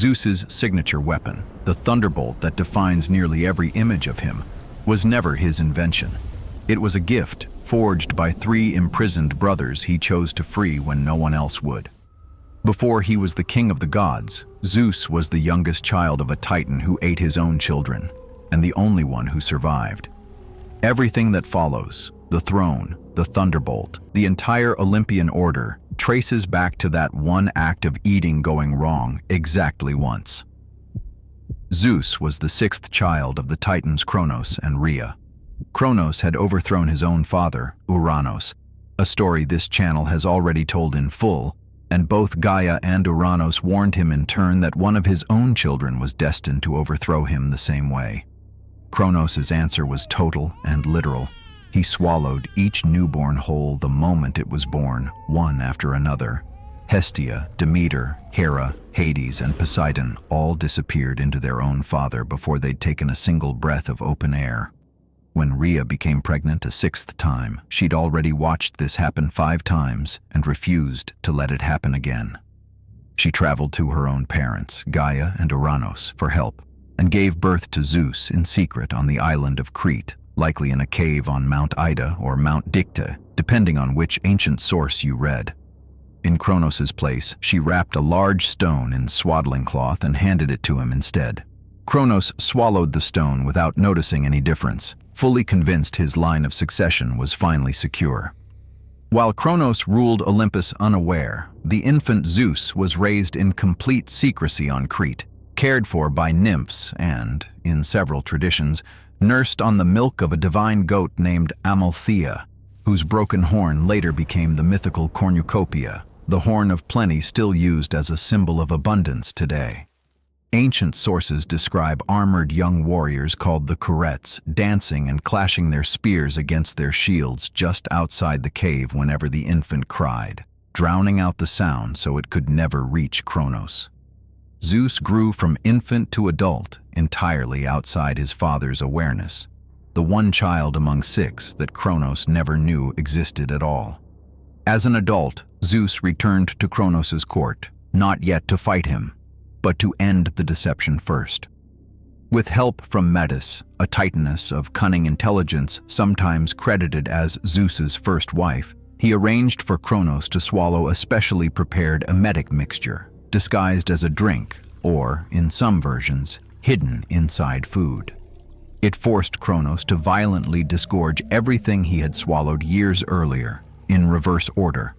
Zeus's signature weapon, the thunderbolt that defines nearly every image of him, was never his invention. It was a gift forged by 3 imprisoned brothers he chose to free when no one else would. Before he was the king of the gods, Zeus was the youngest child of a Titan who ate his own children, and the only one who survived. Everything that follows, the throne, the thunderbolt, the entire Olympian order, traces back to that one act of eating going wrong exactly once. Zeus was the 6th child of the Titans Kronos and Rhea. Kronos had overthrown his own father, Uranos, a story this channel has already told in full, and both Gaia and Uranos warned him in turn that one of his own children was destined to overthrow him the same way. Kronos' answer was total and literal. He swallowed each newborn whole the moment it was born, one after another. Hestia, Demeter, Hera, Hades, and Poseidon all disappeared into their own father before they'd taken a single breath of open air. When Rhea became pregnant a 6th time, she'd already watched this happen 5 times and refused to let it happen again. She traveled to her own parents, Gaia and Uranos, for help, and gave birth to Zeus in secret on the island of Crete, likely in a cave on Mount Ida or Mount Dicta, depending on which ancient source you read. In Kronos' place, she wrapped a large stone in swaddling cloth and handed it to him instead. Kronos swallowed the stone without noticing any difference, fully convinced his line of succession was finally secure. While Kronos ruled Olympus unaware, the infant Zeus was raised in complete secrecy on Crete, cared for by nymphs and, in several traditions, nursed on the milk of a divine goat named Amalthea, whose broken horn later became the mythical cornucopia, the horn of plenty still used as a symbol of abundance today. Ancient sources describe armored young warriors called the Curetes dancing and clashing their spears against their shields just outside the cave whenever the infant cried, drowning out the sound so it could never reach Kronos. Zeus grew from infant to adult entirely outside his father's awareness, the one child among 6 that Kronos never knew existed at all. As an adult, Zeus returned to Kronos' court, not yet to fight him, but to end the deception first. With help from Metis, a titaness of cunning intelligence sometimes credited as Zeus's first wife, he arranged for Kronos to swallow a specially prepared emetic mixture, disguised as a drink, or, in some versions, hidden inside food. It forced Kronos to violently disgorge everything he had swallowed years earlier, in reverse order.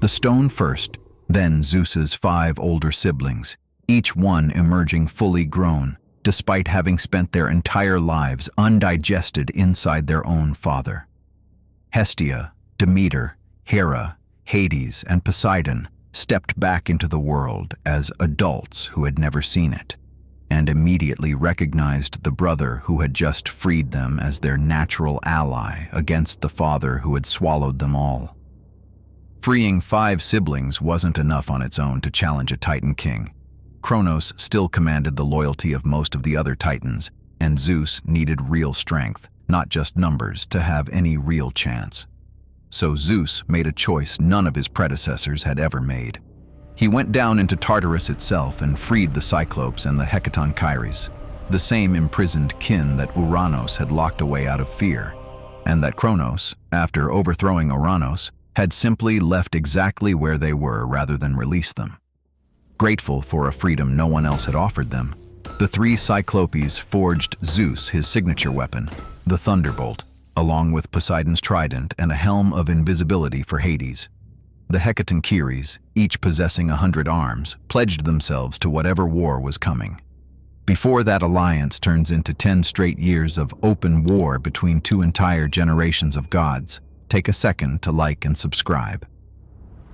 The stone first, then Zeus's 5 older siblings, each one emerging fully grown, despite having spent their entire lives undigested inside their own father. Hestia, Demeter, Hera, Hades, and Poseidon stepped back into the world as adults who had never seen it, and immediately recognized the brother who had just freed them as their natural ally against the father who had swallowed them all. Freeing 5 siblings wasn't enough on its own to challenge a Titan king. Kronos still commanded the loyalty of most of the other Titans, and Zeus needed real strength, not just numbers, to have any real chance. So Zeus made a choice none of his predecessors had ever made. He went down into Tartarus itself and freed the Cyclopes and the Titanomachy, the same imprisoned kin that Uranos had locked away out of fear, and that Kronos, after overthrowing Uranos, had simply left exactly where they were rather than release them. Grateful for a freedom no one else had offered them, the 3 Cyclopes forged Zeus his signature weapon, the thunderbolt, along with Poseidon's trident and a helm of invisibility for Hades. The Titanomachy, each possessing 100 arms, pledged themselves to whatever war was coming. Before that alliance turns into 10 straight years of open war between 2 entire generations of gods, take a second to like and subscribe.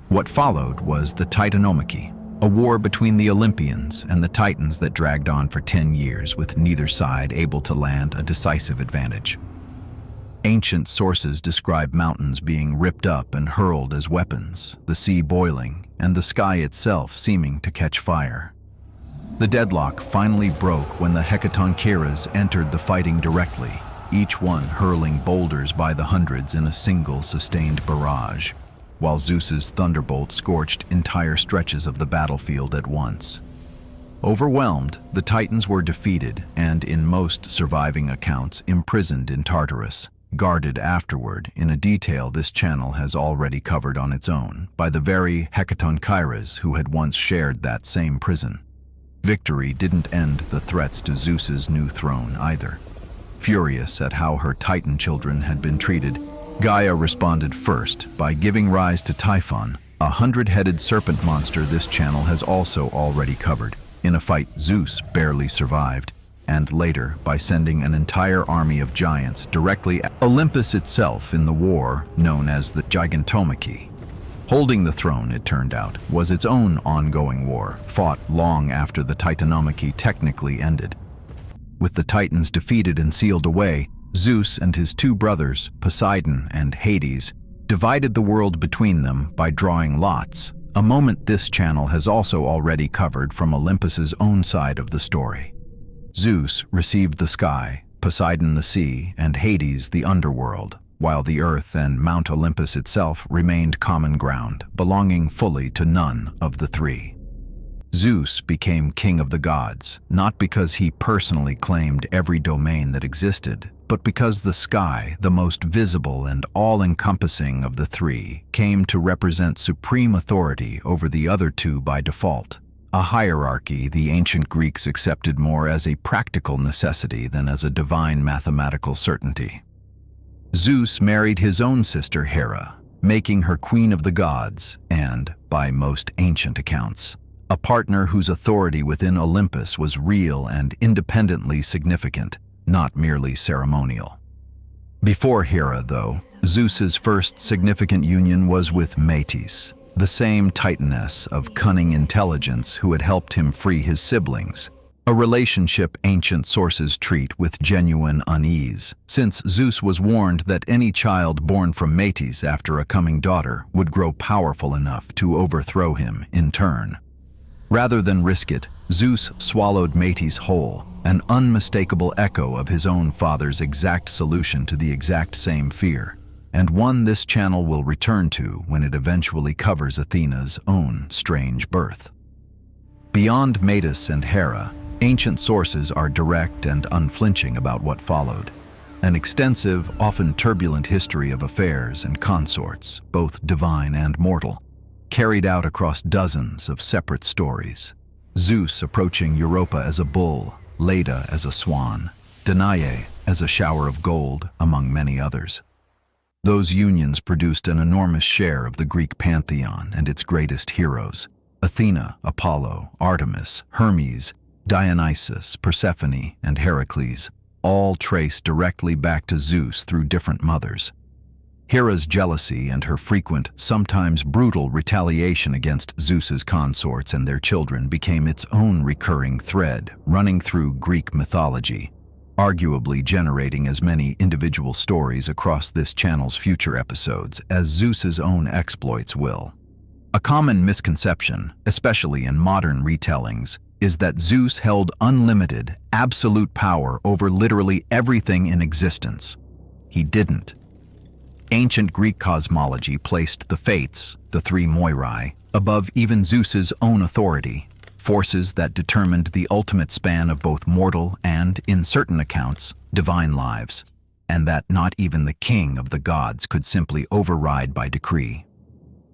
What followed was the Titanomachy, a war between the Olympians and the Titans that dragged on for 10 years with neither side able to land a decisive advantage. Ancient sources describe mountains being ripped up and hurled as weapons, the sea boiling, and the sky itself seeming to catch fire. The deadlock finally broke when the Titanomachy entered the fighting directly, each one hurling boulders by the hundreds in a single sustained barrage, while Zeus's thunderbolt scorched entire stretches of the battlefield at once. Overwhelmed, the Titans were defeated and, in most surviving accounts, imprisoned in Tartarus, guarded afterward in a detail this channel has already covered on its own by the very Hecatonchires who had once shared that same prison. Victory didn't end the threats to Zeus's new throne either. Furious at how her Titan children had been treated, Gaia responded first by giving rise to Typhon, a 100-headed serpent monster this channel has also already covered, in a fight Zeus barely survived, and later by sending an entire army of giants directly at Olympus itself in the war known as the Gigantomachy. Holding the throne, it turned out, was its own ongoing war, fought long after the Titanomachy technically ended. With the Titans defeated and sealed away, Zeus and his two brothers, Poseidon and Hades, divided the world between them by drawing lots, a moment this channel has also already covered from Olympus's own side of the story. Zeus received the sky, Poseidon the sea, and Hades the underworld, while the earth and Mount Olympus itself remained common ground, belonging fully to none of the three. Zeus became king of the gods, not because he personally claimed every domain that existed, but because the sky, the most visible and all-encompassing of the three, came to represent supreme authority over the other two by default, a hierarchy the ancient Greeks accepted more as a practical necessity than as a divine mathematical certainty. Zeus married his own sister Hera, making her queen of the gods and, by most ancient accounts, a partner whose authority within Olympus was real and independently significant, not merely ceremonial. Before Hera, though, Zeus's first significant union was with Metis, the same titaness of cunning intelligence who had helped him free his siblings, a relationship ancient sources treat with genuine unease, since Zeus was warned that any child born from Metis after a coming daughter would grow powerful enough to overthrow him in turn. Rather than risk it, Zeus swallowed Metis whole, an unmistakable echo of his own father's exact solution to the exact same fear, and one this channel will return to when it eventually covers Athena's own strange birth. Beyond Metis and Hera, ancient sources are direct and unflinching about what followed. An extensive, often turbulent history of affairs and consorts, both divine and mortal, carried out across dozens of separate stories. Zeus approaching Europa as a bull, Leda as a swan, Danae as a shower of gold, among many others. Those unions produced an enormous share of the Greek pantheon and its greatest heroes: Athena, Apollo, Artemis, Hermes, Dionysus, Persephone, and Heracles, all traced directly back to Zeus through different mothers. Hera's jealousy and her frequent, sometimes brutal retaliation against Zeus's consorts and their children became its own recurring thread running through Greek mythology, arguably generating as many individual stories across this channel's future episodes as Zeus's own exploits will. A common misconception, especially in modern retellings, is that Zeus held unlimited, absolute power over literally everything in existence. He didn't. Ancient Greek cosmology placed the Fates, the three Moirai, above even Zeus's own authority, forces that determined the ultimate span of both mortal and, in certain accounts, divine lives, and that not even the king of the gods could simply override by decree.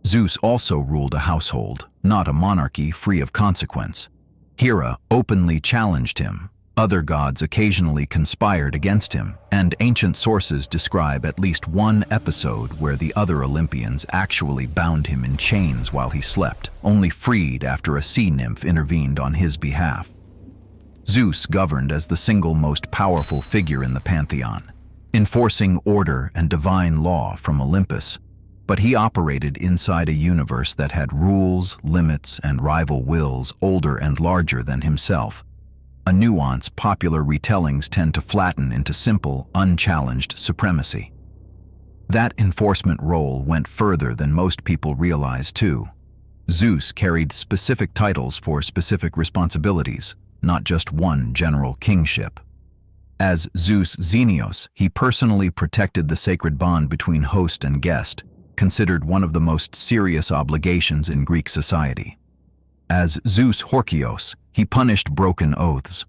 Zeus also ruled a household, not a monarchy free of consequence. Hera openly challenged him. Other gods occasionally conspired against him, and ancient sources describe at least one episode where the other Olympians actually bound him in chains while he slept, only freed after a sea nymph intervened on his behalf. Zeus governed as the single most powerful figure in the pantheon, enforcing order and divine law from Olympus, but he operated inside a universe that had rules, limits, and rival wills older and larger than himself, a nuance popular retellings tend to flatten into simple, unchallenged supremacy. That enforcement role went further than most people realize, too. Zeus carried specific titles for specific responsibilities, not just one general kingship. As Zeus Xenios, he personally protected the sacred bond between host and guest, considered one of the most serious obligations in Greek society. As Zeus Horkios, He punished broken oaths.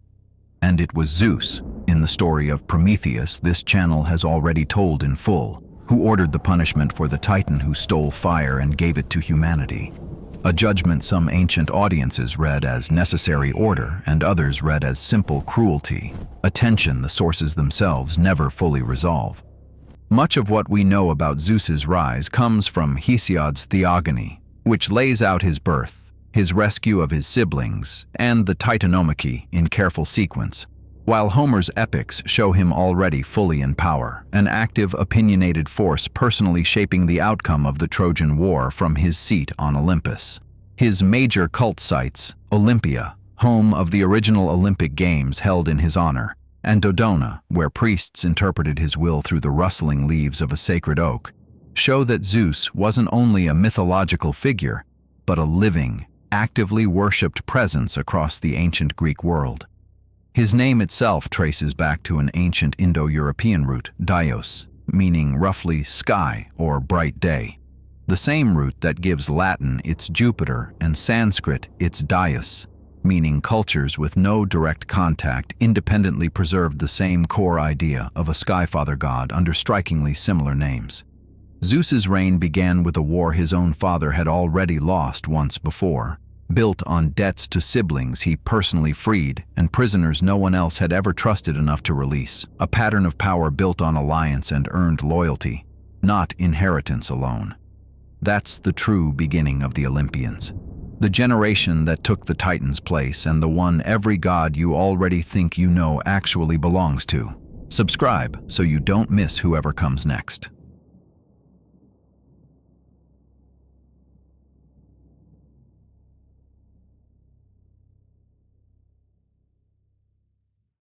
And it was Zeus, in the story of Prometheus this channel has already told in full, who ordered the punishment for the Titan who stole fire and gave it to humanity. A judgment some ancient audiences read as necessary order and others read as simple cruelty, a tension the sources themselves never fully resolve. Much of what we know about Zeus's rise comes from Hesiod's Theogony, which lays out his birth, his rescue of his siblings, and the Titanomachy in careful sequence, while Homer's epics show him already fully in power, an active, opinionated force personally shaping the outcome of the Trojan War from his seat on Olympus. His major cult sites, Olympia, home of the original Olympic Games held in his honor, and Dodona, where priests interpreted his will through the rustling leaves of a sacred oak, show that Zeus wasn't only a mythological figure, but a living, actively worshipped presence across the ancient Greek world. His name itself traces back to an ancient Indo-European root, Dios, meaning roughly sky or bright day, the same root that gives Latin its Jupiter and Sanskrit its Dais, meaning cultures with no direct contact independently preserved the same core idea of a sky-father god under strikingly similar names. Zeus's reign began with a war his own father had already lost once before, built on debts to siblings he personally freed and prisoners no one else had ever trusted enough to release, a pattern of power built on alliance and earned loyalty, not inheritance alone. That's the true beginning of the Olympians, the generation that took the Titan's place and the one every god you already think you know actually belongs to. Subscribe so you don't miss whoever comes next.